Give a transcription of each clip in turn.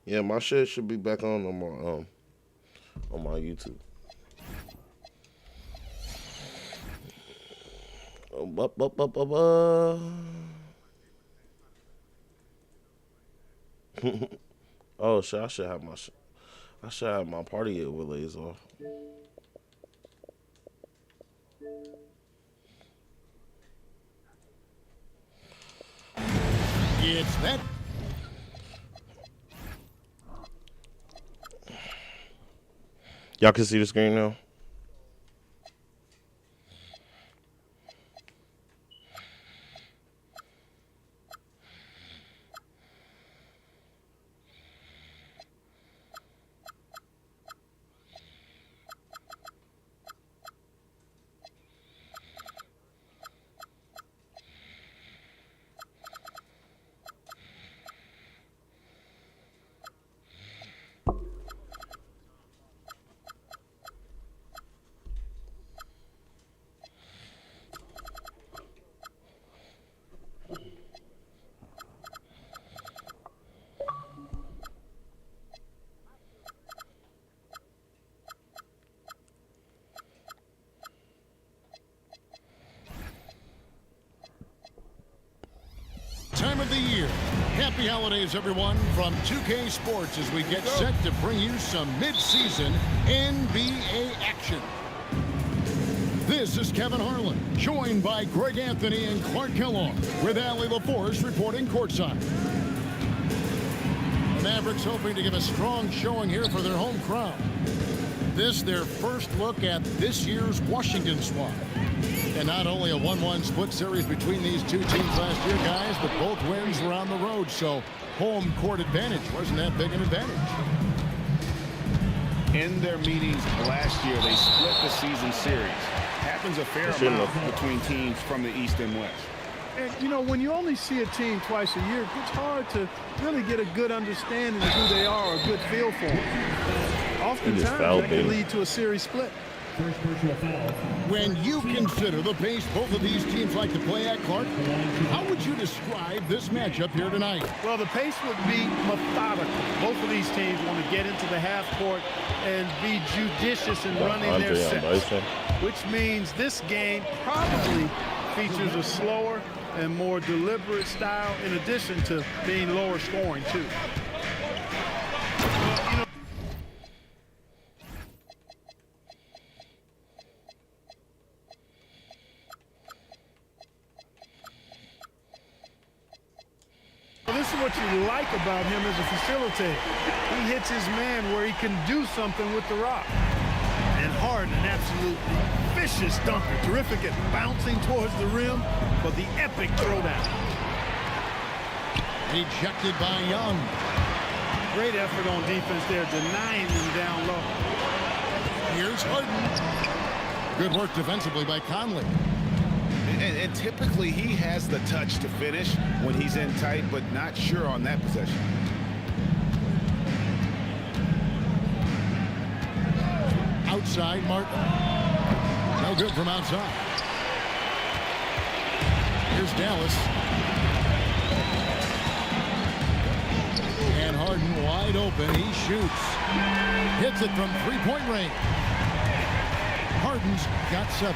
Yeah, my shit should be back on my YouTube. Up, up, up, up, Oh shit! I should have my party relays off. It's that. Y'all can see the screen now. Time of the year. Happy holidays, everyone, from 2K Sports as we get set to bring you some mid-season NBA action. This is Kevin Harlan, joined by Greg Anthony and Clark Kellogg, with Allie LaForce reporting courtside. The Mavericks hoping to give a strong showing here for their home crowd. This their first look at this year's Washington squad. And not only a 1-1 split series between these two teams last year, guys, but both wins were on the road, so home court advantage wasn't that big an advantage. In their meetings last year, they split the season series. Happens a fair amount between teams from the East and West. And, you know, when you only see a team twice a year, it's hard to really get a good understanding of who they are or a good feel for them. Oftentimes, that can lead to a series split. When you consider the pace both of these teams like to play at, Clark, how would you describe this matchup here tonight? Well, the pace would be methodical. Both of these teams want to get into the half court and be judicious in running their sets, which means this game probably features a slower and more deliberate style in addition to being lower scoring, too. This is what you like about him as a facilitator. He hits his man where he can do something with the rock. And Harden, an absolutely vicious dunker. Terrific at bouncing towards the rim, but the epic throwdown. Ejected by Young. Great effort on defense there, denying them down low. Here's Harden. Good work defensively by Conley. And typically he has the touch to finish when he's in tight, but not sure on that possession. Outside, Martin. No good from outside. Here's Dallas. And Harden wide open. He shoots. Hits it from three-point range. Harden's got 7.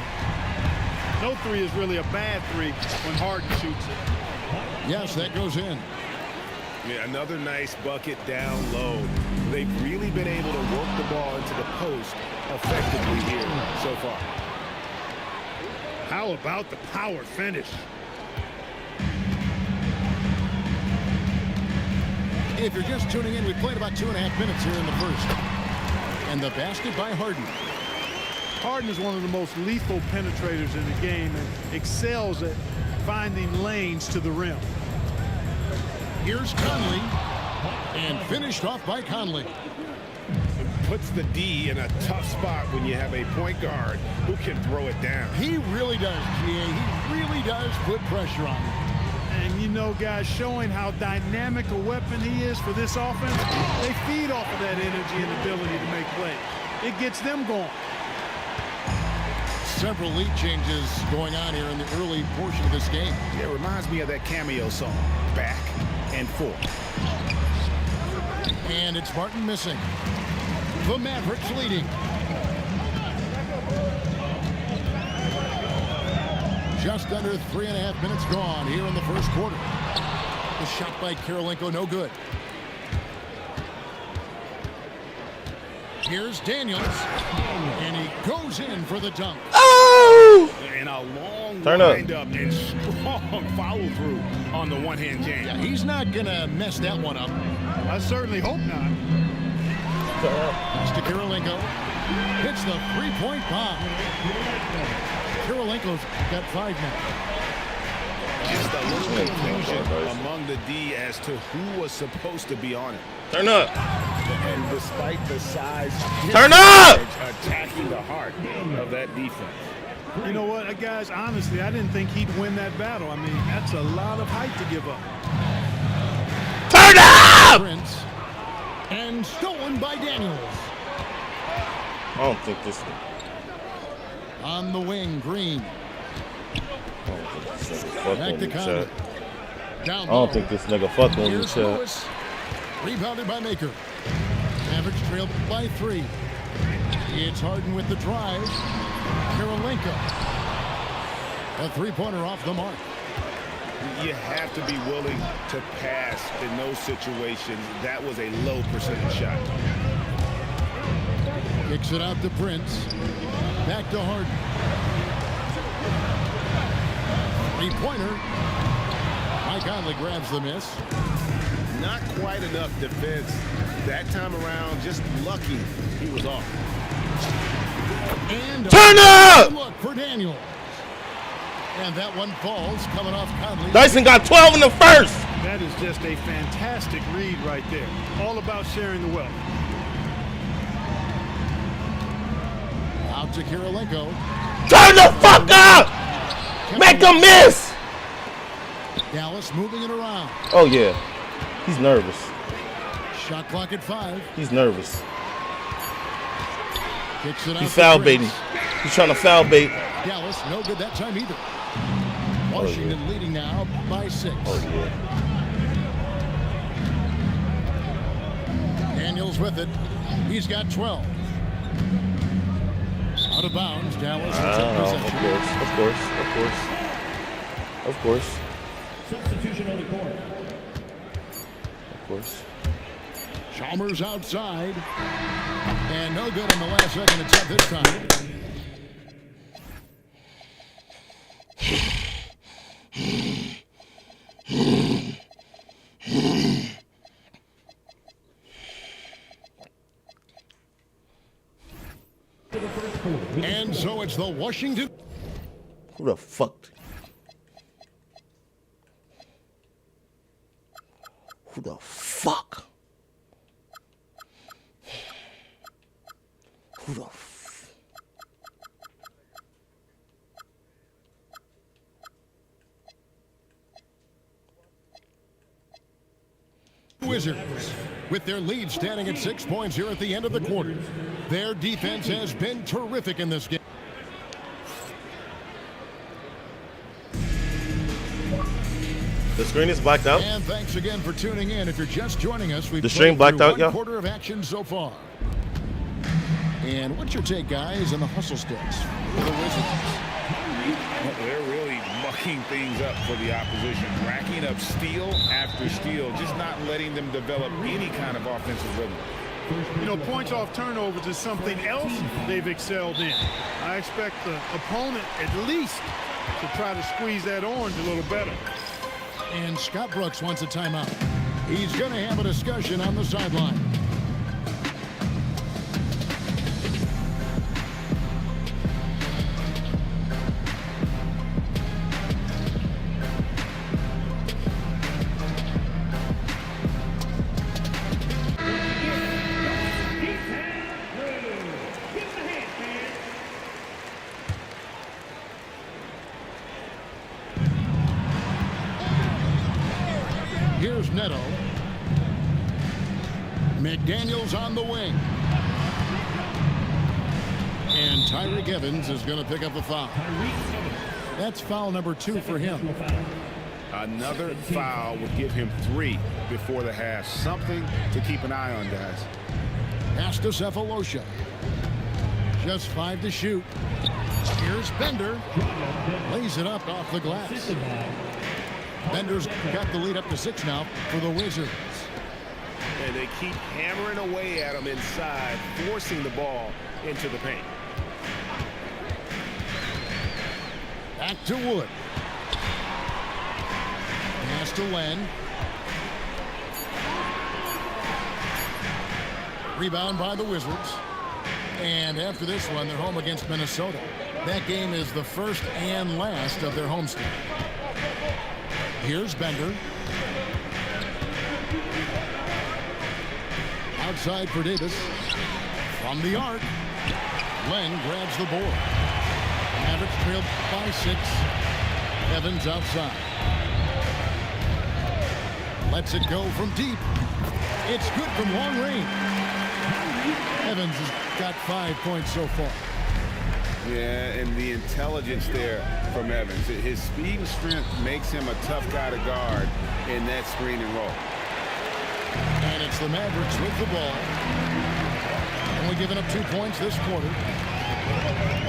No three is really a bad three when Harden shoots it. Yes, that goes in. Yeah, another nice bucket down low. They've really been able to work the ball into the post effectively here so far. How about the power finish? If you're just tuning in, we played about 2.5 minutes here in the first. And the basket by Harden. Harden is one of the most lethal penetrators in the game and excels at finding lanes to the rim. Here's Conley. And finished off by Conley. Puts the D in a tough spot when you have a point guard who can throw it down. He really does, GA. He really does put pressure on him. And, you know, guys, showing how dynamic a weapon he is for this offense, they feed off of that energy and ability to make plays. It gets them going. Several lead changes going on here in the early portion of this game. Yeah, it reminds me of that Cameo song, Back and Forth. And it's Martin missing. The Mavericks leading. Just under 3.5 minutes gone here in the first quarter. The shot by Kirilenko, no good. Here's Daniels, and he goes in for the dunk. Oh! And a long Turn up. wind-up and strong follow-through on the one-hand jam. Yeah, he's not going to mess that one up. I certainly hope not. Pass to Kirilenko. Hits the three-point bomb. Kirilenko's got 5 now. Just a little confusion among the D as to who was supposed to be on it. Turn up. And despite the size, Turn up! attacking the heart of that defense. You know what, guys, honestly, I didn't think he'd win that battle. I mean, that's a lot of height to give up. Turn up! Prince. And stolen by Daniels. I don't think this one. On the wing, Green. I don't think this nigga fucking Back with to the Conley. chat. Down I don't low. think this nigga fucking with the Here's chat. Lewis. Rebounded by Maker. Mavericks trailed by 3. It's Harden with the drive. Kirilenko. A three-pointer off the mark. You have to be willing to pass in those situations. That was a low percentage shot. Kicks it out to Prince. Back to Harden. Three-pointer. Mike Conley grabs the miss. Not quite enough defense that time around. Just lucky he was off. And Turn up! look for Daniel. And that one falls coming off Conley. Dyson got 12 in the first. That is just a fantastic read right there. All about sharing the wealth. Out to Kirilenko. Turn the fuck up! Make him miss! Dallas moving it around. Oh, yeah. He's nervous. Shot clock at 5. He's nervous. Kicks it out He's to foul Prince. baiting. He's trying to foul bait. Dallas, no good that time either. Washington leading now by 6. Oh, yeah. Daniels with it. He's got 12. Out of bounds, Dallas. Of course. Substitution on the court. Of course. Chalmers outside. And no good on the last second attempt this time. And so it's the Washington. Who the fuck? Who the fuck? Who the f... Wizards, with their lead standing at 6 points here at the end of the quarter. Their defense has been terrific in this game. The screen is blacked out. And thanks again for tuning in. If you're just joining us, we've The stream played blacked through out, one yeah? quarter of action so far. And what's your take, guys, on the hustle sticks for the Wizards? They're really mucking things up for the opposition, racking up steal after steal, just not letting them develop any kind of offensive rhythm. You know, points off turnovers is something else they've excelled in. I expect the opponent at least to try to squeeze that orange a little better. And Scott Brooks wants a timeout. He's going to have a discussion on the sideline. Here's Neto. McDaniels on the wing. And Tyreke Evans is going to pick up a foul. That's foul number 2 for him. Another foul would give him 3 before the half. Something to keep an eye on, guys. Pass to Sefolosha. Just 5 to shoot. Here's Bender. Lays it up off the glass. Bender's got the lead up to 6 now for the Wizards. And they keep hammering away at him inside, forcing the ball into the paint. Back to Wood. Pass to Len. Rebound by the Wizards. And after this one, they're home against Minnesota. That game is the first and last of their homestand. Here's Bender. Outside for Davis. From the arc. Len grabs the board. Mavericks trailed by 6. Evans outside. Lets it go from deep. It's good from long range. Evans has got 5 points so far. Yeah, and the intelligence there from Evans. His speed and strength makes him a tough guy to guard in that screen and roll. And it's the Mavericks with the ball. Only giving up 2 points this quarter.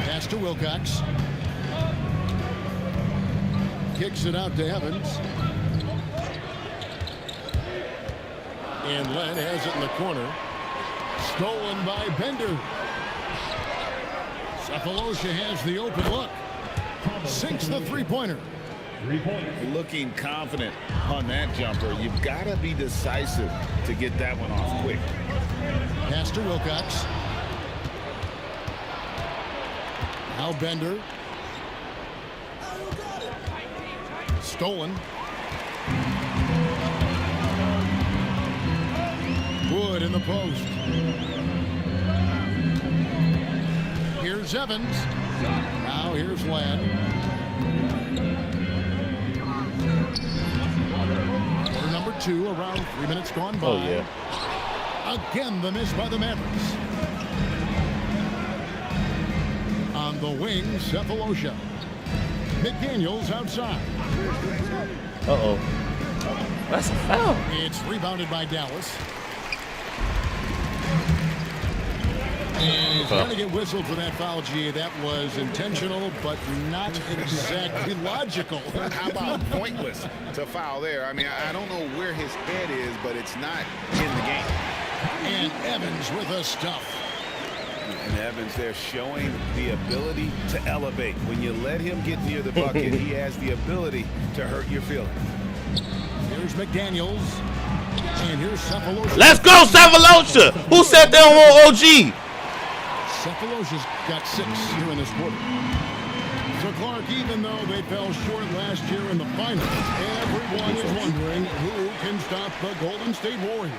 Pass to Wilcox. Kicks it out to Evans. And Len has it in the corner. Stolen by Bender. Sefolosha has the open look. Sinks the three-pointer. Looking confident on that jumper. You've got to be decisive to get that one off quick. Pass to Wilcox. Now Bender. Stolen. Wood in the post. Here's Evans. Now here's Len. Quarter number 2, around 3 minutes gone by. Oh, yeah. Again, the miss by the Mavericks. On the wing, Sefolosha. McDaniels outside. Uh-oh. That's a foul. It's rebounded by Dallas. And he's going to get whistled for that foul, G. That was intentional, but not exactly logical. How about pointless to foul there? I mean, I don't know where his head is, but it's not in the game. And Evans with a stuff. And Evans there showing the ability to elevate. When you let him get near the bucket, he has the ability to hurt your feelings. Here's McDaniels. And here's Sefolosha. Let's go, Sefolosha! Who said they don't want OG? Sefolosha's got 6 here in this quarter. So Clark, even though they fell short last year in the finals, everyone is wondering who can stop the Golden State Warriors.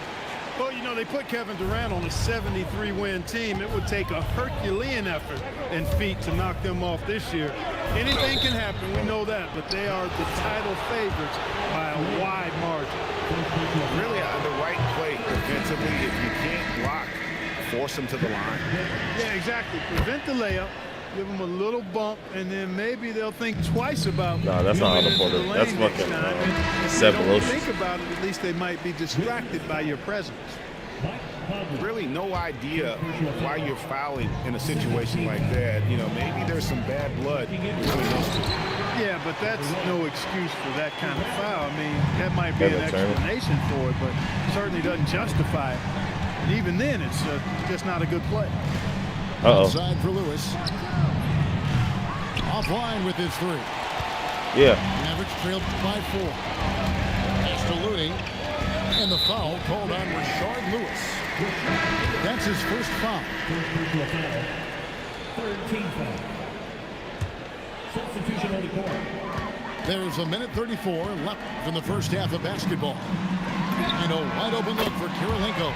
Well, you know, they put Kevin Durant on a 73-win team. It would take a Herculean effort and feat to knock them off this year. Anything can happen, we know that, but they are the title favorites by a wide margin. Really the right play defensively. If you can't block, force them to the line. Yeah, exactly. Prevent the layup, give them a little bump, and then maybe they'll think twice about. Nah, that's not Otto Porter. That's fucking If they don't Sefolosha. think about it, at least they might be distracted by your presence. Really no idea why you're fouling in a situation like that. You know, maybe there's some bad blood between those two. Yeah, but that's no excuse for that kind of foul. I mean, that might be an explanation for it, but certainly doesn't justify it. And even then, it's just not a good play. Outside for Lewis. Offline with his 3. Yeah. Mavericks trailed by 4. Pass to Looney. And the foul called on Rashard Lewis. That's his first foul. Third team foul. Substitution on the court. There's a minute 34 left from the first half of basketball. And a wide open look for Kirilenko.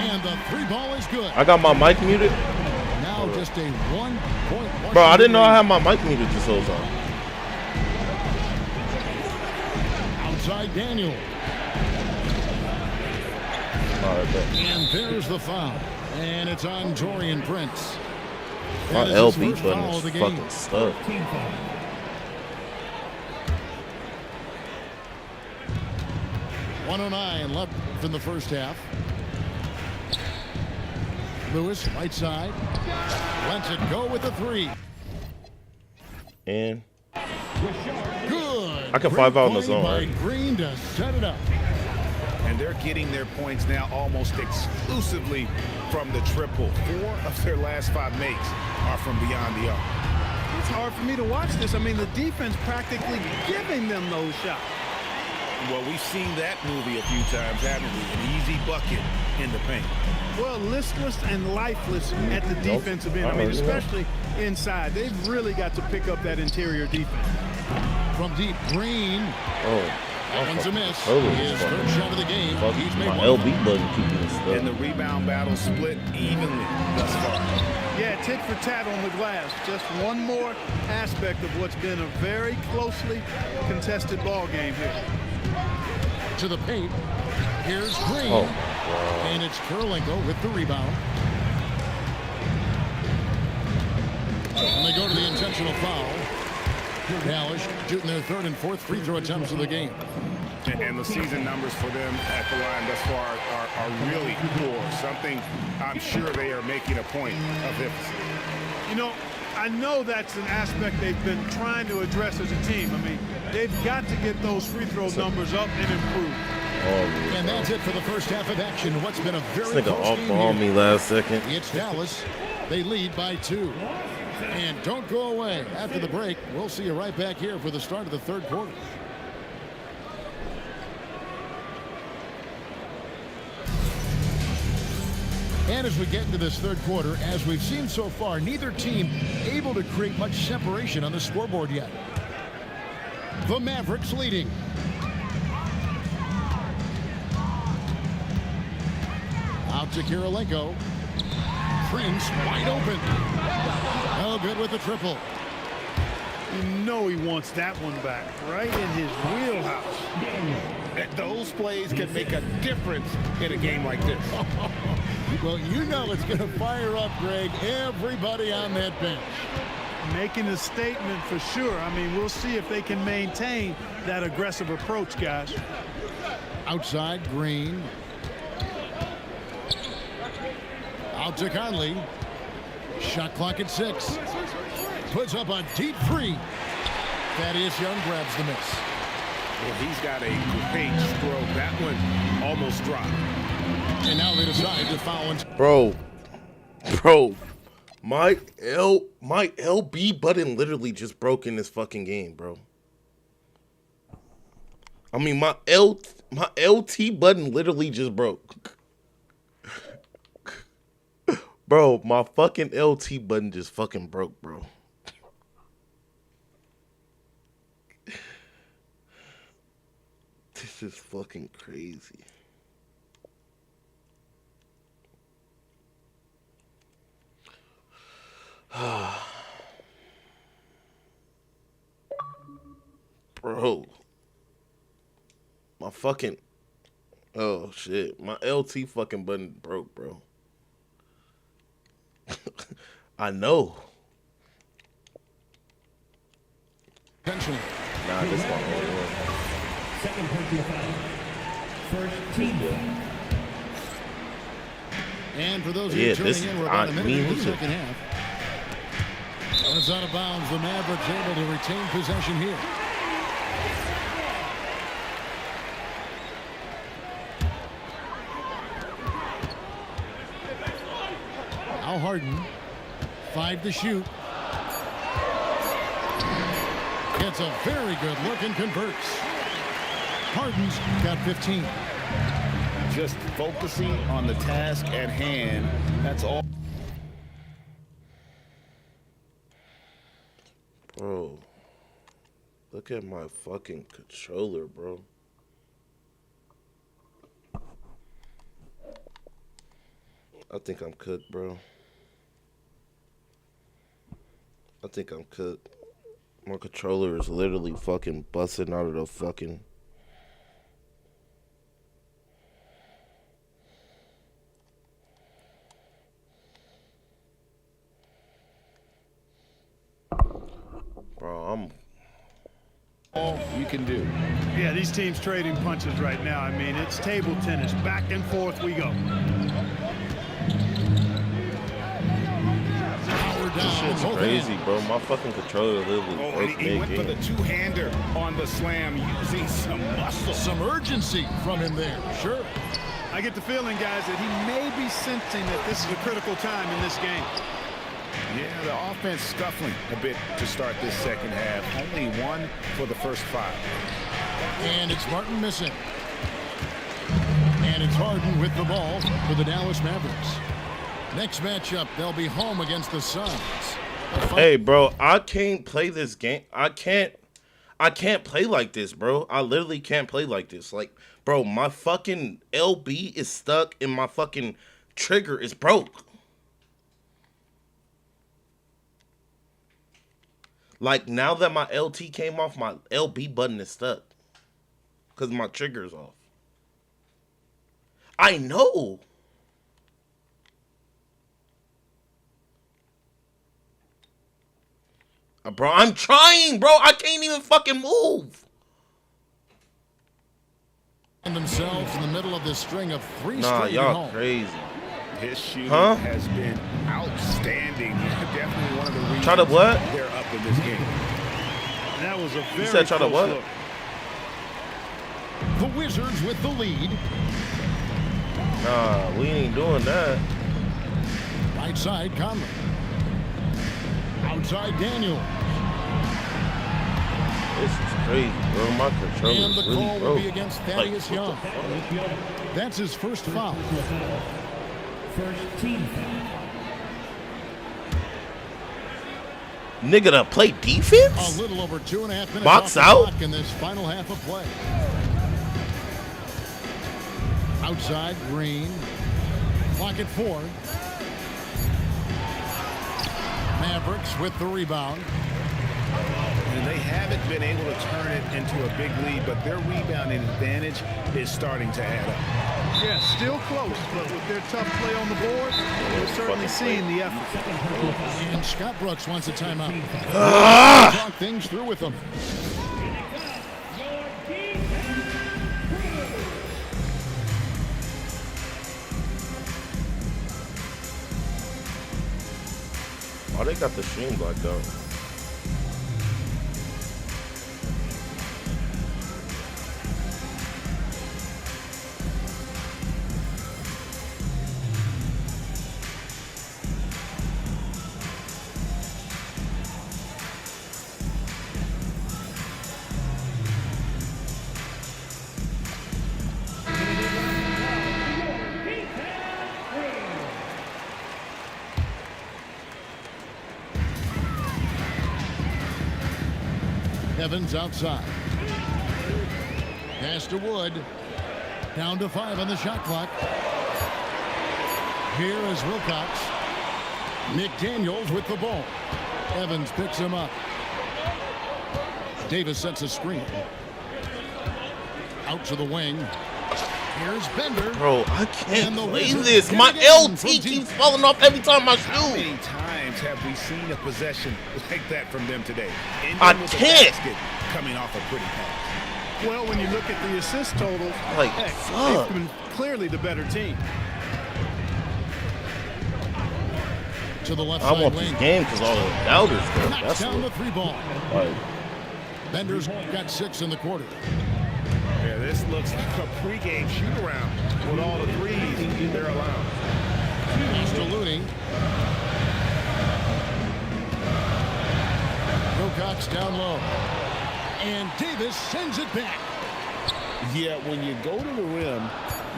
And the 3-ball is good. I got my mic muted. Now just a 1-point. Bro, I didn't know I had my mic muted this whole time. Outside Daniel. And there's the foul. And it's on Taurean Prince. My That is his LB first button foul is of the game. fucking stuck. Team foul. 1:09 left in the first half. Lewis, right side. Lets it go with the three. And good. I can 5 out in the Play zone, by right? Green to set it up. And they're getting their points now almost exclusively from the triple. 4 of their last 5 makes are from beyond the arc. It's hard for me to watch this. I mean, the defense practically giving them those shots. Well, we've seen that movie a few times, haven't we? An easy bucket in the paint. Well, listless and lifeless at the defensive end. I mean, especially inside. They've really got to pick up that interior defense. From deep, Green. Oh. That one's a miss. His Fuck. third shot of the game. Fuck, He's made my one. LB button keeping this stuff. And the rebound battle split evenly thus far. Yeah, tit for tat on the glass. Just one more aspect of what's been a very closely contested ball game here. To the paint. Here's Green. Oh, wow. And it's Kirilenko with the rebound. And they go to the intentional foul. Dallas shooting their third and fourth free throw attempts of the game. And the season numbers for them at the line thus far are really poor. Something I'm sure they are making a point of emphasis. You know, I know that's an aspect they've been trying to address as a team. I mean, they've got to get those free throw numbers up and improve. And that's it for the first half of action. What's been a very This nigga close off game ball here. me last second. It's Dallas. They lead by 2. And don't go away. After the break, we'll see you right back here for the start of the third quarter. And as we get into this third quarter, as we've seen so far, neither team able to create much separation on the scoreboard yet. The Mavericks leading. Out to Kirilenko. Prince wide open. No good with the triple. You know he wants that one back, right in his wheelhouse. Those plays can make a difference in a game like this. Well, you know it's going to fire up, Greg, everybody on that bench. Making a statement for sure. I mean, we'll see if they can maintain that aggressive approach, guys. Outside, Green. Out to Conley. Shot clock at 6. Puts up a deep three. Thaddeus Young grabs the miss. Well, he's got a great stroke. That one almost dropped. And now they decide to foul. Bro, my LB button literally just broke in this fucking game, bro. I mean, my LT button literally just broke. Bro, my fucking LT button just fucking broke, bro. This is fucking crazy. Bro. My fucking... Oh, shit. My LT fucking button broke, bro. I know. Potential. Nah, this one won't work. Second personal foul. First team foul. And for those of Yeah, you tuning this in, is we're about a minute into the either. second half. When it's out of bounds, the Mavericks able to retain possession here. Al Harden, 5 to shoot. Gets a very good look and converts. Harden's got 15. Just focusing on the task at hand. That's all. Bro. Look at my fucking controller, bro. I think I'm cooked, bro. I think I'm cooked. My controller is literally fucking busting out of the fucking... Bro, I'm... You you can do. Yeah, these teams trading punches right now. I mean, it's table tennis. Back and forth we go. This shit's crazy, bro. My fucking controller literally Oh, broke and he went for the mid-game. two-hander on the slam using some muscle. Some urgency from him there. Sure. I get the feeling, guys, that he may be sensing that this is a critical time in this game. Yeah, the offense scuffling a bit to start this second half. Only one for the first 5. And it's Martin missing. And it's Harden with the ball for the Dallas Mavericks. Next matchup, they'll be home against the Suns. Hey, bro, I can't play this game. I can't play like this, bro. I literally can't play like this. Like, bro, my fucking LB is stuck and my fucking trigger is broke. Like, now that my LT came off, my LB button is stuck. Because my trigger's off. I know. Bro, I'm trying, bro. I can't even fucking move. And themselves in the middle of this string of 3 Nah, straight y'all home. crazy. His shooting Huh? has been outstanding. Definitely one of the reasons Try to what? they're up in this game. And that was a very said try to close what? look. The Wizards with the lead. Nah, we ain't doing that. Right side, Conley. Outside, Daniel. This is crazy, bro. My controller's And the really call will broke. be against Like, Thaddeus what the Young. fuck? That's his first foul. First team foul. Nigga to play A defense? little over 2.5 minutes Box off the out? clock in this final half of play. Outside, Green. Clock at 4. Mavericks with the rebound. And they haven't been able to turn it into a big lead, but their rebounding advantage is starting to add up. Yeah, still close, but with their tough play on the board, we're certainly seeing the effort. And Scott Brooks wants a timeout. Talk things through with them. Oh, they got the stream blocked out. Evans outside. Pass to Wood. Down to 5 on the shot clock. Here is Wilcox. McDaniels with the ball. Evans picks him up. Davis sets a screen. Out to the wing. Here's Bender. Bro, I can't And the play Wizards this. get My it again LT from deep. keeps falling off every time I How shoot. many times have we seen a possession like that from them today? Ending I with a can't. basket coming off a pretty pass. Well, when you look at the assist totals, Like, heck, fuck. they've been clearly the better team. To the left I side want wing. this game because all the doubters go. Knocks That's down the what. 3 ball. Like, Bender's got 6 in the quarter. Yeah, this looks like a pregame shoot-around with all the threes they're allowing. Pass to Looney. Wilcox down low. And Davis sends it back. Yeah, when you go to the rim,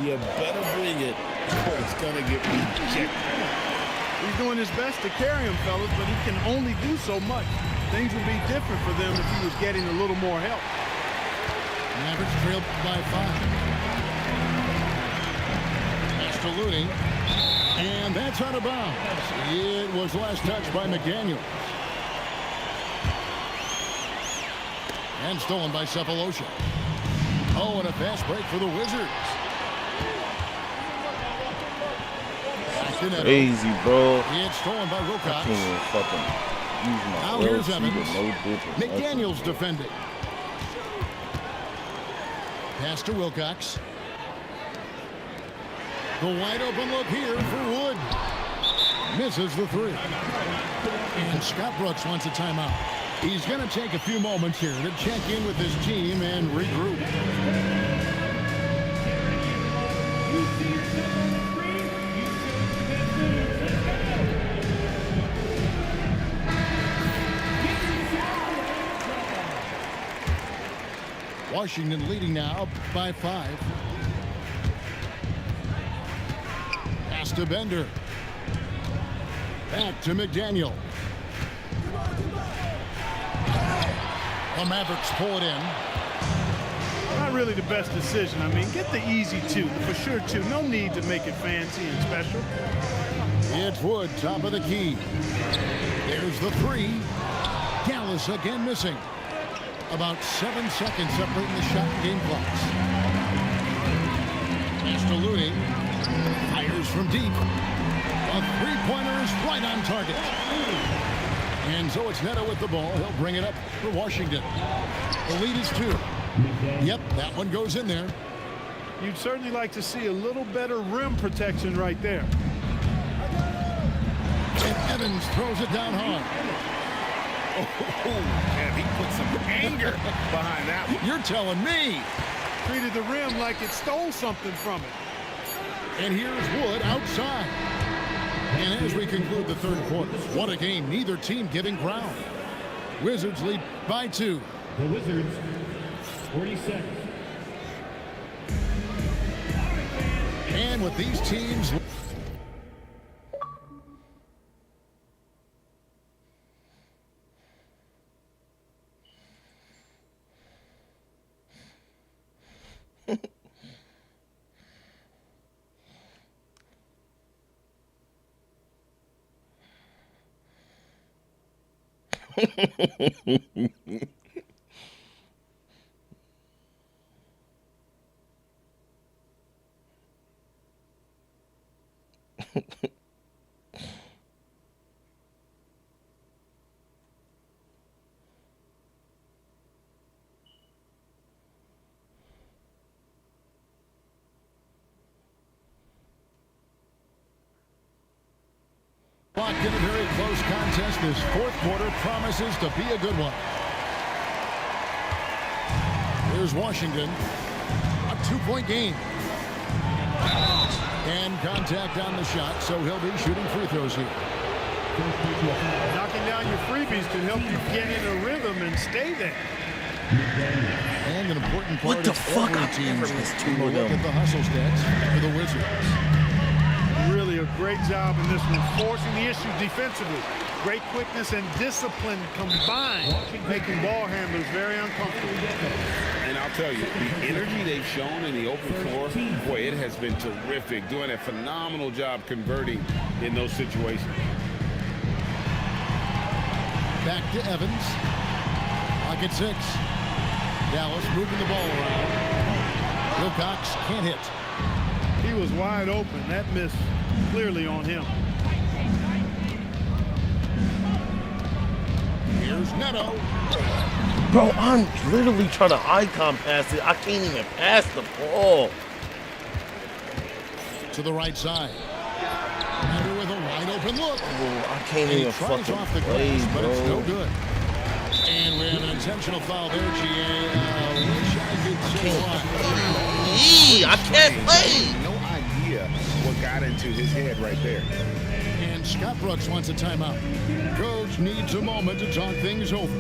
you better bring it or it's going to get rejected. He's doing his best to carry him, fellas, but he can only do so much. Things would be different for them if he was getting a little more help. Mavericks trailed by 5. Pass to Looney. And that's out of bounds. It was last touched by McDaniel. And stolen by Cephalosha. Oh, and a fast break for the Wizards. Back to Neto. crazy, bro. It's stolen by I Wilcox. can't even fucking use my Now here's LT with Evans. no difference. McDaniels defending. Pass to Wilcox. The wide open look here for Wood. Misses the three. And Scott Brooks wants a timeout. He's going to take a few moments here to check in with his team and regroup. Washington leading now by 5. Pass to Bender. Back to McDaniel. The Mavericks pull it in. Not really the best decision. I mean, get the easy two, the for sure two. No need to make it fancy and special. It's Wood, top of the key. There's the three. Gallus again missing. About 7 seconds separating the shot and game clocks. Pass to Looney. Fires from deep. A three-pointer is right on target. And so it's Neto with the ball. He'll bring it up for Washington. The lead is 2. Yep, that one goes in there. You'd certainly like to see a little better rim protection right there. And Evans throws it down hard. And he put some anger behind that one. You're telling me. Treated the rim like it stole something from it. And here's Wood outside. And as we conclude the third quarter, what a game. Neither team giving ground. Wizards lead by 2. The Wizards, 40 seconds. And with these teams... Locked in a very close contest. This fourth quarter promises to be a good one. Here's Washington. A 2-point game. And contact on the shot, so he'll be shooting free throws here. Knocking down your freebies can help you get in a rhythm and stay there. And an important part What the of fuck? every I team's never missed 2 team will of look them. at the hustle stats for the Wizards. Really a great job in this one, forcing the issue defensively. Great quickness and discipline combined, making ball handlers very uncomfortable. And I'll tell you, the energy they've shown in the open floor, boy, it has been terrific. Doing a phenomenal job converting in those situations. Back to Evans. Clock at 6. Dallas moving the ball around. Wilcox can't hit. He was wide open. That miss clearly on him. Here's Neto. Bro, I'm literally trying to icon pass it. I can't even pass the ball. To the right side. Neto with a wide open look. Bro, I can't He even tries fucking off the play, glass, but it's no bro. good. And we have an intentional foul there, GA. Wish I could say why. Yee, I can't play. No idea what got into his head right there. And Scott Brooks wants a timeout. Coach needs a moment to talk things over.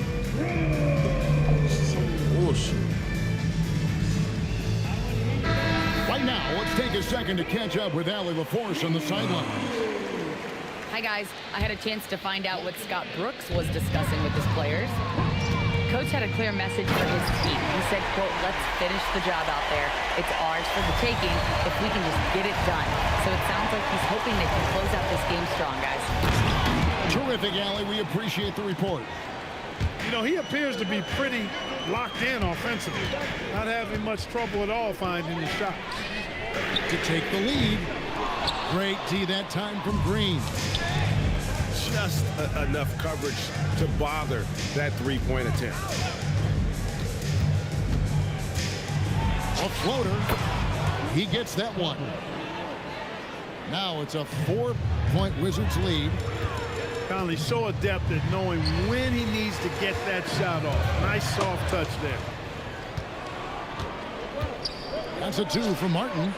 Bullshit. Right now, let's take a second to catch up with Allie LaForce on the sideline. Hi, guys. I had a chance to find out what Scott Brooks was discussing with his players. Coach had a clear message for his team. He said, quote, let's finish the job out there. It's ours for the taking if we can just get it done. So it sounds like he's hoping they can close out this game strong, guys. Terrific, Allie. We appreciate the report. You know, he appears to be pretty locked in offensively. Not having much trouble at all finding the shots. To take the lead. Great D that time from Green. Just enough coverage to bother that three-point attempt. A floater. He gets that one. Now it's a 4-point Wizards lead. Conley so adept at knowing when he needs to get that shot off. Nice soft touch there. That's a 2 from Martin.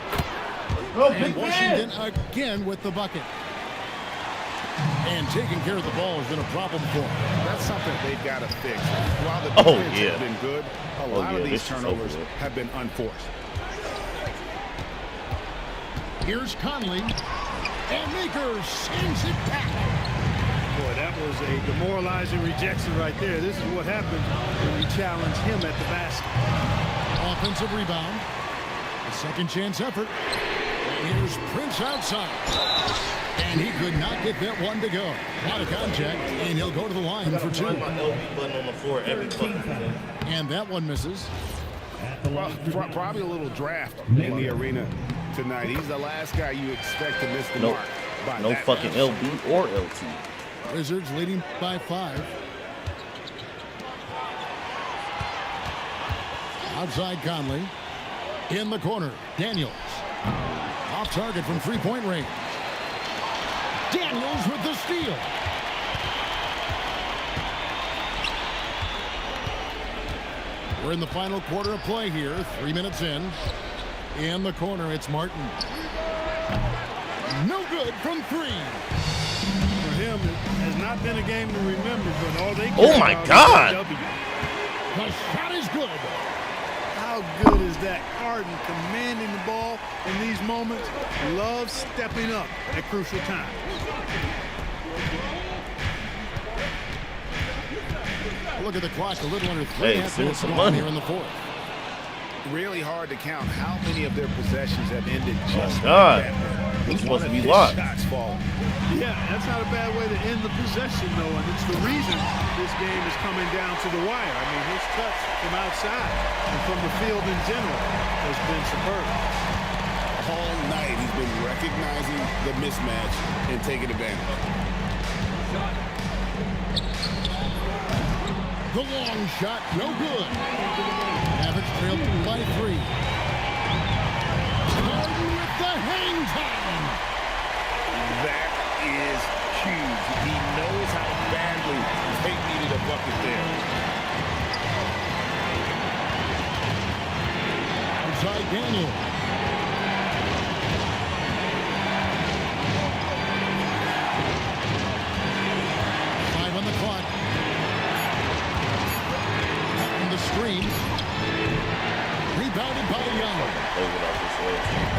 And Washington again with the bucket. And taking care of the ball has been a problem for him. That's something they've got to fix. While the defense has been good, a lot of these turnovers have been unforced. Here's Conley. And Maker sends it back. Boy, that was a demoralizing rejection right there. This is what happens when you challenge him at the basket. Offensive rebound. A second chance effort. Here's Prince outside. And he could not get that one to go. Out of contact, and he'll go to the line for 2. My LB button on the floor every fucking day. And that one misses. Well, probably a little draft in the arena tonight. He's the last guy you expect to miss the mark. No fucking LB or LT. Wizards leading by 5. Outside Conley. In the corner, Daniels. Off target from 3-point range. Daniels with the steal. We're in the final quarter of play here. 3 minutes in. In the corner, it's Martin. No good from 3. For him, it has not been a game to remember, but all they Oh my God! The shot is good. How good is that? Harden commanding the ball in these moments. Loves stepping up at crucial times. Look at the clock, a little under 3.5 Hey, minutes some gone money here in the 4th. Really hard to count how many of their possessions have ended just God. like that. It's supposed to be His locked. shots fall. Yeah, that's not a bad way to end the possession, though, and it's the reason this game is coming down to the wire. I mean, his touch from outside and from the field in general has been superb. All night he's been recognizing the mismatch and taking advantage. The long shot, no good. Average trailed by 3. Harden with the hang time. That is huge. He knows how badly they needed a bucket there. Outside Daniel. Five on the clock. On the screen. Rebounded by Young.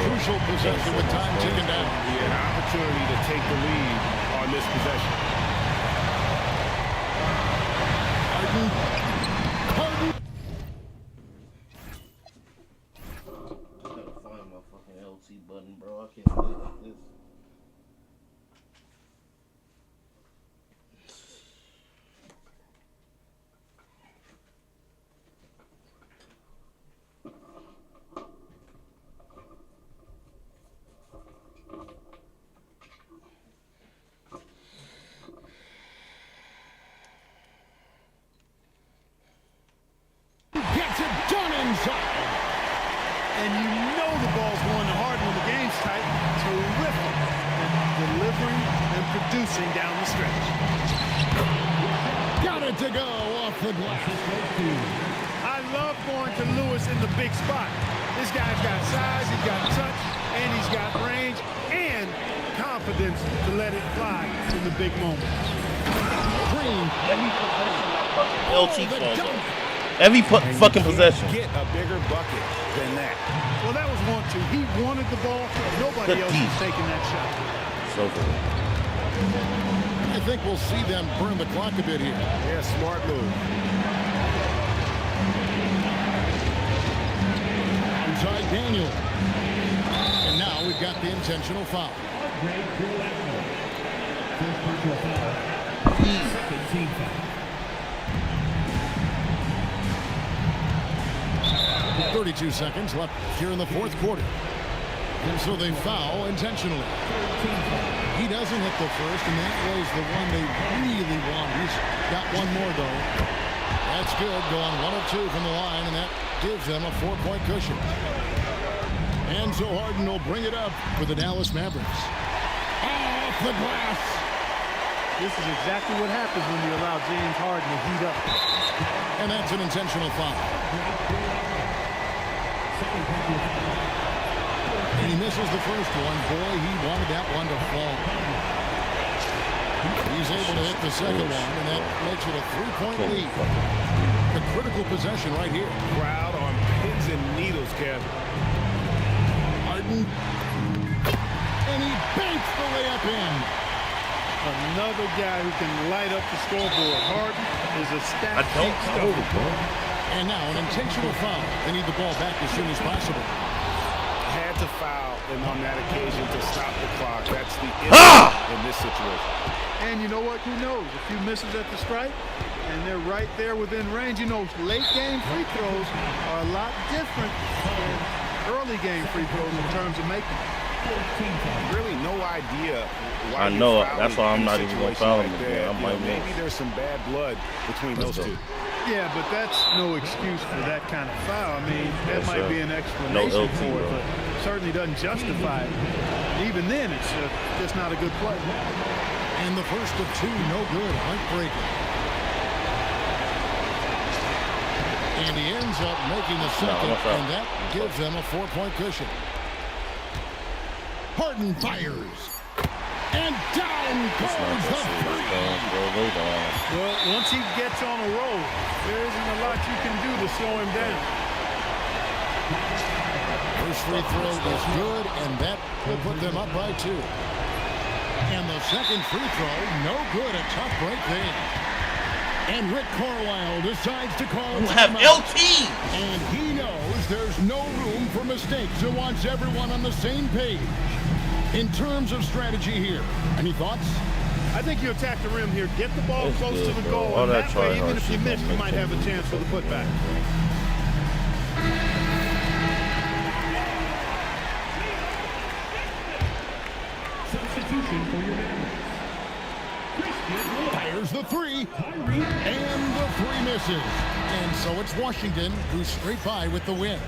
Crucial possession with time ticking down. He had an opportunity to take the lead on this possession. Harden. I gotta find my fucking LT button, bro. I can't play like this. Gets it done inside. And you know the ball's going to Harden when the game's tight. Terrific at delivering and producing down the stretch. Got it to go off the glass. I love going to Lewis in the big spot. This guy's got size, he's got touch, and he's got range and confidence to let it fly in the big moment. Green. LT fumble. Every fucking possession. Get a bigger bucket than that. Well, that was 1-2. He wanted the ball. Nobody else was taking that shot. So good. I think we'll see them burn the clock a bit here. Yeah, smart move. Inside Daniel. And now we've got the intentional foul. Great goal effort. First personal foul. Second team foul. 32 seconds left here in the 4th quarter. And so they foul intentionally. He doesn't hit the first, and that was the one they really want. He's got one more, though. That's good, going 1 of 2 from the line, and that gives them a 4-point cushion. Enzo Harden will bring it up for the Dallas Mavericks. Off the glass. This is exactly what happens when you allow James Harden to heat up. And that's an intentional foul. And he misses the first one. Boy, he wanted that one to fall. He's able to hit the second one, and that makes it a 3-point lead. The critical possession right here. Crowd on pins and needles, Kev. Harden. And he banks the layup in. Another guy who can light up the scoreboard. Harden is a stat sheet stuffer. And now an intentional foul. They need the ball back as soon as possible. Had to foul and on that occasion to stop the clock. That's the issue in this situation. And you know what? Who knows? A few misses at the stripe, and they're right there within range. You know, late game free throws are a lot different than early game free throws in terms of making. Really no idea why I know. you're That's why I'm not even going to foul him again. I might maybe there's some bad blood between those two. Yeah, but that's no excuse for that kind of foul. I mean, that might be an explanation for it, but certainly doesn't justify it. Even then, it's just not a good play. And the first of 2, no good. Heartbreaker. And he ends up making the second, and that gives them a 4-point cushion. Harden fires. And down goes the three. Well, once he gets on a roll, there isn't a lot you can do to slow him down. First free throw is good, and that will put them up by 2. And the second free throw, no good. A tough break there. And Rick Carlisle decides to call a have LT. And he knows there's no room for mistakes and wants everyone on the same page. In terms of strategy here, any thoughts? I think you attack the rim here, get the ball close to the goal, and that way, even if you miss, you might have a chance for the putback. Substitution for your Mavericks. Fires the 3, and the 3 misses. And so it's Washington who's straight by with the win.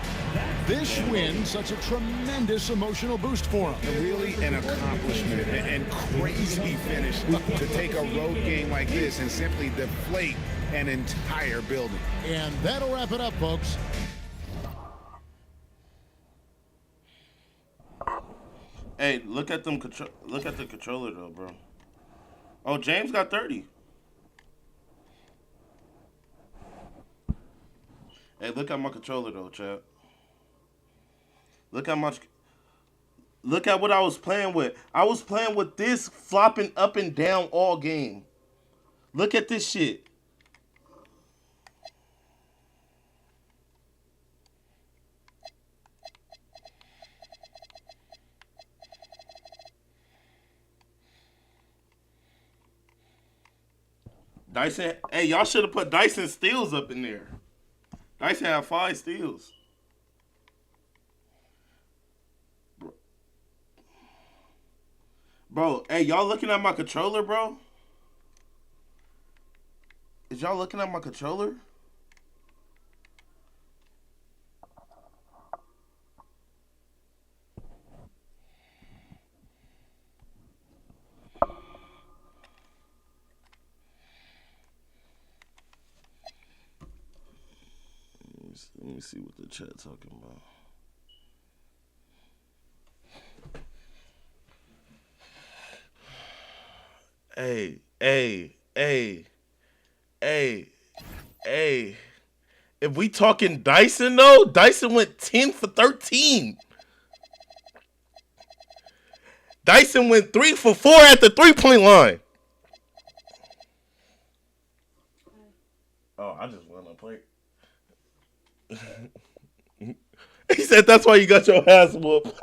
This win, such a tremendous emotional boost for them. Really an accomplishment and crazy finish to take a road game like this and simply deflate an entire building. And that'll wrap it up, folks. Hey, look at them. Look at the controller though, bro. Oh, James got 30. Hey, look at my controller though, Chad. Look at what I was playing with. I was playing with this flopping up and down all game. Look at this shit. Dyson, hey, y'all should have put Dyson steals up in there. Dyson had 5 steals. Bro, hey, y'all looking at my controller, bro? Is y'all looking at my controller? Let me see what the chat talking about. Hey. If we talking Dyson though, Dyson went 10 for 13. Dyson went 3 for 4 at the 3-point line. Oh, I just went on play. He said that's why you got your ass whooped.